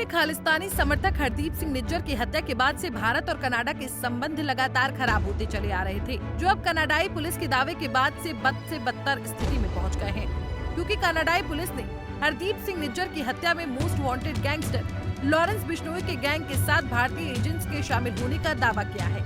में खालिस्तानी समर्थक हरदीप सिंह निज्जर की हत्या के बाद से भारत और कनाडा के संबंध लगातार खराब होते चले आ रहे थे, जो अब कनाडाई पुलिस के दावे के बाद से बद से बदतर स्थिति में पहुंच गए हैं, क्योंकि कनाडाई पुलिस ने हरदीप सिंह निज्जर की हत्या में most wanted gangster Lawrence Bishnoi के गैंग के साथ भारतीय एजेंट्स के शामिल होने का दावा किया है।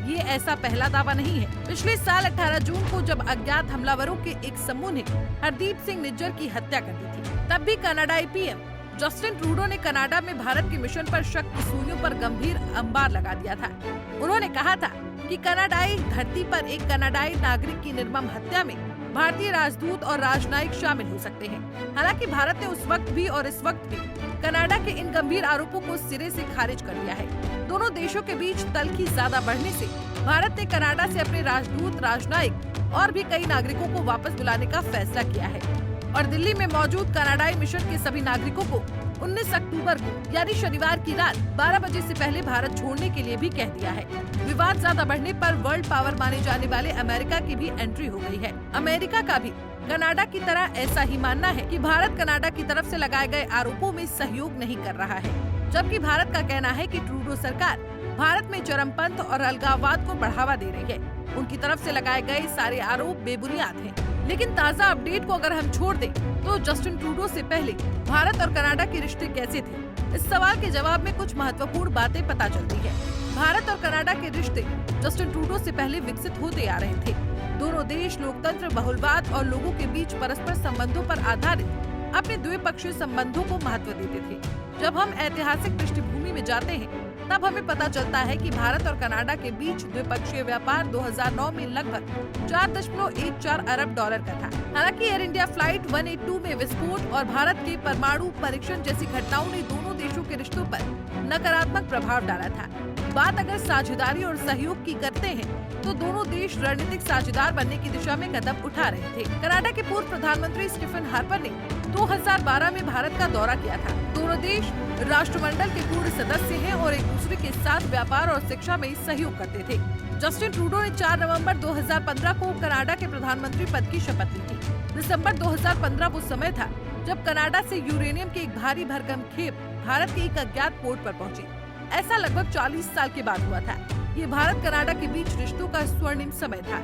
ये ऐसा पहला दावा नहीं है। पिछले साल 18 जून को जब अज्ञात हमलावरों के एक समूह ने हरदीप सिंह निज्जर की हत्या कर दी थी, तब भी कनाडाई पीएम जस्टिन ट्रूडो ने कनाडा में भारत के मिशन पर शक की सुइयों पर गंभीर अंबार लगा दिया था। उन्होंने कहा था कि कनाडाई धरती पर एक कनाडाई नागरिक की निर्मम हत्या में भारतीय राजदूत और राजनयिक शामिल हो सकते हैं। हालांकि भारत ने उस वक्त भी और इस वक्त भी कनाडा के इन गंभीर आरोपों को सिरे से खारिज कर दिया है। दोनों देशों के बीच तल्खी ज्यादा बढ़ने से भारत ने कनाडा से अपने राजदूत, राजनयिक और भी कई नागरिकों को वापस बुलाने का फैसला किया है और दिल्ली में मौजूद कनाडाई मिशन के सभी नागरिकों को 19 अक्टूबर को यानी शनिवार की रात 12 बजे से पहले भारत छोड़ने के लिए भी कह दिया है। विवाद ज्यादा बढ़ने पर वर्ल्ड पावर माने जाने वाले अमेरिका की भी एंट्री हो गई है। अमेरिका का भी कनाडा की तरह ऐसा ही मानना है कि भारत कनाडा की तरफ से लगाए गए आरोपों में सहयोग नहीं कर रहा है, जबकि भारत का कहना है कि ट्रूडो सरकार भारत में चरमपंथ और अलगाववाद को बढ़ावा दे रही है। उनकी तरफ से लगाए गए सारे आरोप बेबुनियाद हैं। लेकिन ताज़ा अपडेट को अगर हम छोड़ दें, तो जस्टिन ट्रूडो से पहले भारत और कनाडा के रिश्ते कैसे थे? इस सवाल के जवाब में कुछ महत्वपूर्ण बातें पता चलती है। भारत और कनाडा के रिश्ते जस्टिन ट्रूडो से पहले विकसित होते आ रहे थे। दोनों देश लोकतंत्र, बहुलवाद और लोगों के बीच परस्पर संबंधों पर आधारित अपने द्विपक्षीय संबंधों को महत्व देते थे। जब हम ऐतिहासिक पृष्ठभूमि में जाते हैं, तब हमें पता चलता है कि भारत और कनाडा के बीच द्विपक्षीय व्यापार 2009 में लगभग 4.14 अरब डॉलर का था। हालांकि एयर इंडिया फ्लाइट 182 में विस्फोट और भारत के परमाणु परीक्षण जैसी घटनाओं ने दोनों देशों के रिश्तों पर नकारात्मक प्रभाव डाला था। बात अगर साझेदारी और सहयोग की करते हैं, तो दोनों देश रणनीतिक साझेदार बनने की दिशा में कदम उठा रहे थे। कनाडा के पूर्व प्रधानमंत्री स्टीफन हार्पर ने 2012 में भारत का दौरा किया था। दोनों देश राष्ट्रमंडल के पूर्ण सदस्य हैं और एक दूसरे के साथ व्यापार और शिक्षा में सहयोग करते थे। जस्टिन ट्रूडो ने 4 नवंबर 2015 को कनाडा के प्रधानमंत्री पद की शपथ ली थी। दिसंबर 2015 वो समय था जब कनाडा से यूरेनियम के एक भारी भरकम खेप भारत के एक अज्ञात पोर्ट पर पहुंची। ऐसा लगभग 40 साल के बाद हुआ था। ये भारत कनाडा के बीच रिश्तों का स्वर्णिम समय था।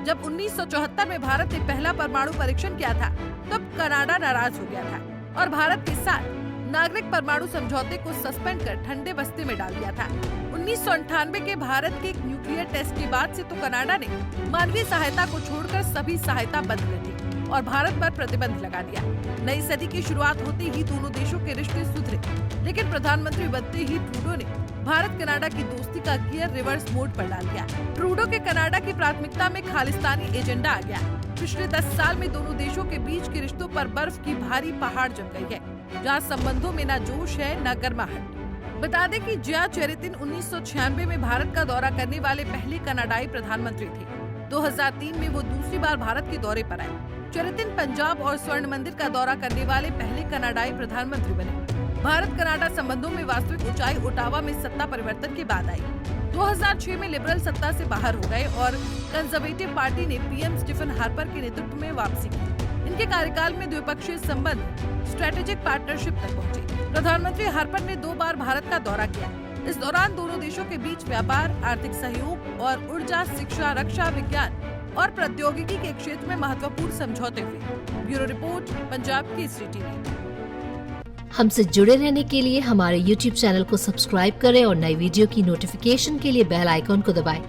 जब 1974 में भारत ने पहला परमाणु परीक्षण किया था, तब कनाडा नाराज हो गया था और भारत के साथ नागरिक परमाणु समझौते को सस्पेंड कर ठंडे बस्ते में डाल दिया था। 1998 के भारत के न्यूक्लियर टेस्ट के बाद से तो कनाडा ने मानवीय सहायता को छोड़कर सभी सहायता बंद कर दी और भारत पर प्रतिबंध लगा दिया। नई सदी की शुरुआत होते ही दोनों देशों के रिश्ते सुधरे, लेकिन प्रधानमंत्री बनते ही ट्रूडो ने भारत कनाडा की दोस्ती का गियर रिवर्स मोड पर डाल दिया। ट्रूडो के कनाडा की प्राथमिकता में खालिस्तानी एजेंडा आ गया। पिछले 10 साल में दोनों देशों के बीच के रिश्तों पर बर्फ की भारी पहाड़ जम गई है, जहाँ संबंधों में न जोश है न गर्माहट। बता दें कि जिया चेरेतिन 1996 में भारत का दौरा करने वाले पहले कनाडाई प्रधानमंत्री थे। 2003 में वो दूसरी बार भारत के दौरे पर आए। चेरेतिन पंजाब और स्वर्ण मंदिर का दौरा करने वाले पहले कनाडाई प्रधानमंत्री बने। भारत कनाडा संबंधों में वास्तविक ऊंचाई ओटावा में सत्ता परिवर्तन के बाद आई। 2006 में लिबरल सत्ता से बाहर हो गए और कंजर्वेटिव पार्टी ने पीएम स्टीफन हार्पर के नेतृत्व में वापसी की। इनके कार्यकाल में द्विपक्षीय संबंध स्ट्रेटेजिक पार्टनरशिप तक पहुंचे। प्रधानमंत्री हार्पर ने 2 बार भारत का दौरा किया। इस दौरान दोनों देशों के बीच व्यापार, आर्थिक सहयोग और ऊर्जा, शिक्षा, रक्षा, विज्ञान और प्रौद्योगिकी के क्षेत्र में महत्वपूर्ण समझौते हुए। Bureau report, Punjab Kesari TV. हमसे जुड़े रहने के लिए हमारे YouTube चैनल को सब्सक्राइब करें और नई वीडियो की नोटिफिकेशन के लिए बेल आइकॉन को दबाएं।